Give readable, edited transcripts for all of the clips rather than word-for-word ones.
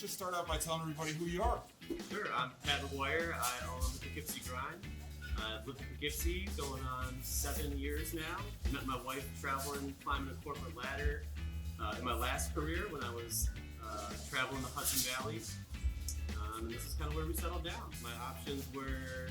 just start out by telling everybody who you are. Sure, I'm Pat McGuire. I own the Poughkeepsie Grind. I've lived in Poughkeepsie going on 7 years now. I met my wife traveling, climbing a corporate ladder in my last career when I was traveling the Hudson Valley. And this is kind of where we settled down. My options were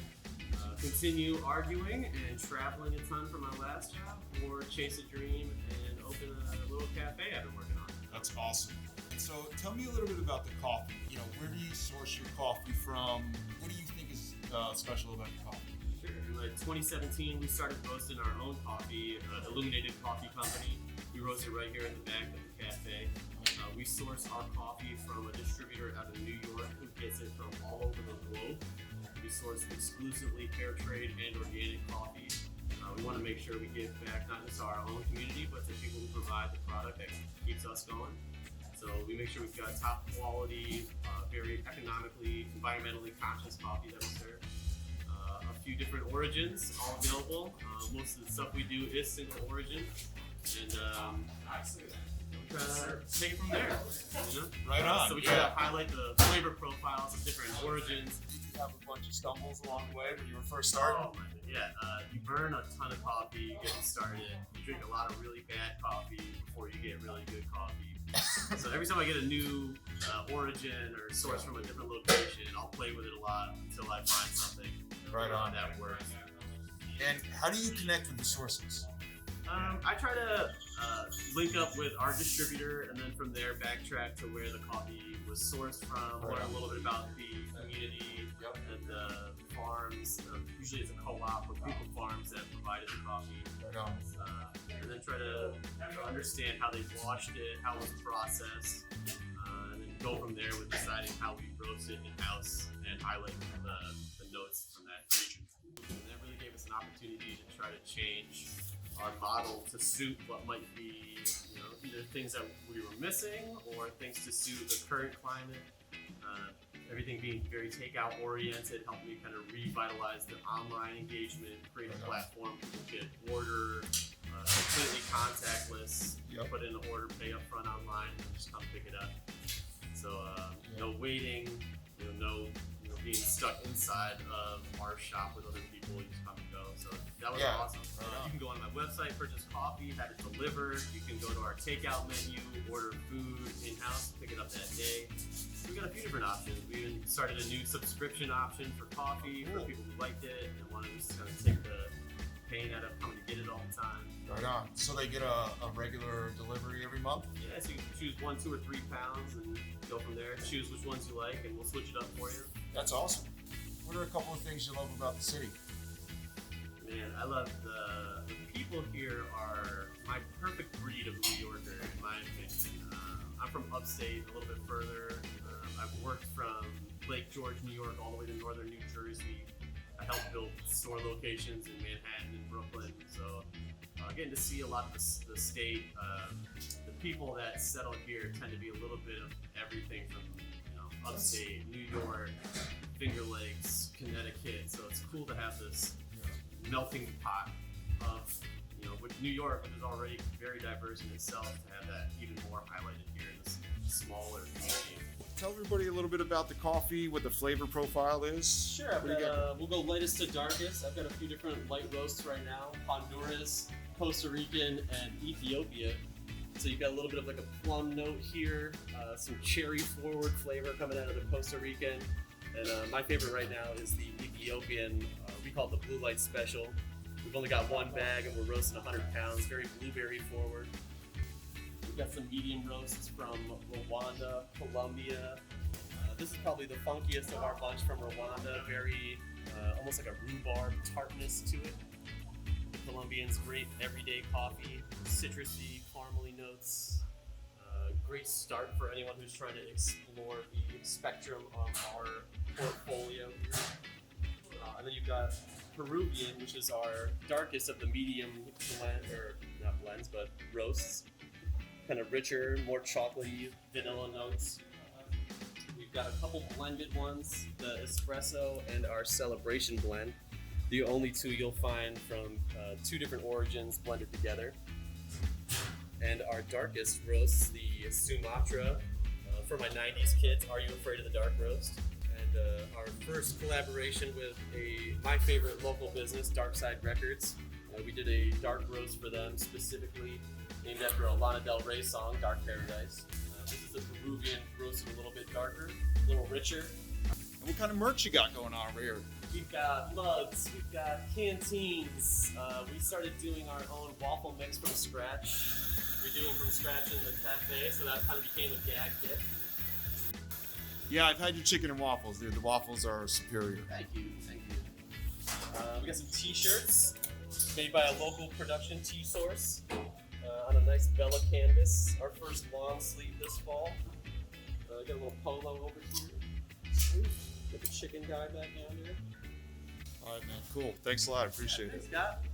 continue arguing and traveling a ton for my last job, or chase a dream and open a little cafe I've been working on. That's awesome. So tell me a little bit about the coffee. You know, where do you source your coffee from? What do you think is special about your coffee? Sure. In 2017, we started roasting our own coffee, Illuminated Coffee Company. We roast it right here in the back of the cafe. We source our coffee from a distributor out of New York who gets it from all over the globe. We source exclusively fair trade and organic coffee. We want to make sure we give back not just to our own community, but to people who provide the product that keeps us going. So we make sure we've got top quality, very economically, environmentally conscious coffee that we serve. A few different origins, all available. Most of the stuff we do is single origin, and we try to take it from there. You know? Right on. So we try to highlight the flavor profiles of different origins. Did you have a bunch of stumbles along the way when you were first starting? Oh man, yeah. You burn a ton of coffee getting started. You drink a lot of really bad coffee before you get really good coffee. So every time I get a new origin or source from a different location, I'll play with it a lot until I find something Right on. that works. And how do you connect with the sources? I try to link up with our distributor, and then from there backtrack to where the coffee was sourced from, learn a little bit about the community and the farms. Usually it's a co-op with group of farms that provided the coffee. Right on. And then try to understand how they washed it, how it was processed, and then go from there with deciding how we roast it in-house and highlight the notes from that region. And that really gave us an opportunity to try to change our model to suit what might be, either things that we were missing or things to suit the current climate. Everything being very takeout oriented helped me kind of revitalize the online engagement, create a platform people could order completely contactless, put in an order, pay up front online, and just come pick it up. So no waiting, no being stuck inside of our shop with other people. You just come and go. So that was awesome. You can go on my website, purchase coffee, have it delivered. You can go to our takeout menu, order food in-house, pick it up that day. We've got a few different options. We even started a new subscription option for coffee for people who liked it and wanted to just kind of take the pain out of coming to get it all the time. Right on. So they get a regular delivery every month? Yeah, so you can choose 1, 2, or 3 pounds and go from there. Choose which ones you like and we'll switch it up for you. That's awesome. What are a couple of things you love about the city? Man, I love the people here are my perfect breed of New Yorker, in my opinion. I'm from upstate, a little bit further. I've worked from Lake George, New York, all the way to northern New Jersey. I helped build store locations in Manhattan and Brooklyn. So getting to see a lot of the state, the people that settle here tend to be a little bit of everything from upstate, New York, Finger Lakes, Connecticut. So it's cool to have this melting pot of, with New York, which is already very diverse in itself, to have that even more highlighted here in this smaller community. Tell everybody a little bit about the coffee, what the flavor profile is. Sure, we'll go lightest to darkest. I've got a few different light roasts right now. Honduras, Costa Rican, and Ethiopia. So you've got a little bit of like a plum note here, some cherry forward flavor coming out of the Costa Rican. And my favorite right now is the Ethiopian, we call it the Blue Light Special. We've only got one bag and we're roasting 100 pounds, very blueberry forward. We've got some medium roasts from Rwanda, Colombia. This is probably the funkiest of our bunch from Rwanda, very almost like a rhubarb tartness to it. The Colombian's great everyday coffee, citrusy, caramely notes. Great start for anyone who's trying to explore the spectrum of our portfolio here. And then you've got Peruvian, which is our darkest of the medium blend, or not blends, but roasts. Kind of richer, more chocolatey, vanilla notes. We've got a couple blended ones, the espresso and our celebration blend. The only two you'll find from 2 different origins blended together. And our darkest roasts, the Sumatra for my 90s kids, Are You Afraid of the Dark Roast? And our first collaboration with my favorite local business, Dark Side Records. We did a dark roast for them specifically named after a Lana Del Rey song, Dark Paradise. This is the Peruvian roasted a little bit darker, a little richer. And what kind of merch you got going on over here? We've got mugs, we've got canteens. We started doing our own waffle mix from scratch. We do them from scratch in the cafe, so that kind of became a gag kit. Yeah, I've had your chicken and waffles, dude. The waffles are superior. Thank you, thank you. We got some t-shirts made by a local production T-Source on a nice Bella canvas. Our first long sleeve this fall. Got a little polo over here. Sweet. Got the chicken guy back down here. All right, man. Cool. Thanks a lot. I appreciate it. Thanks, Scott.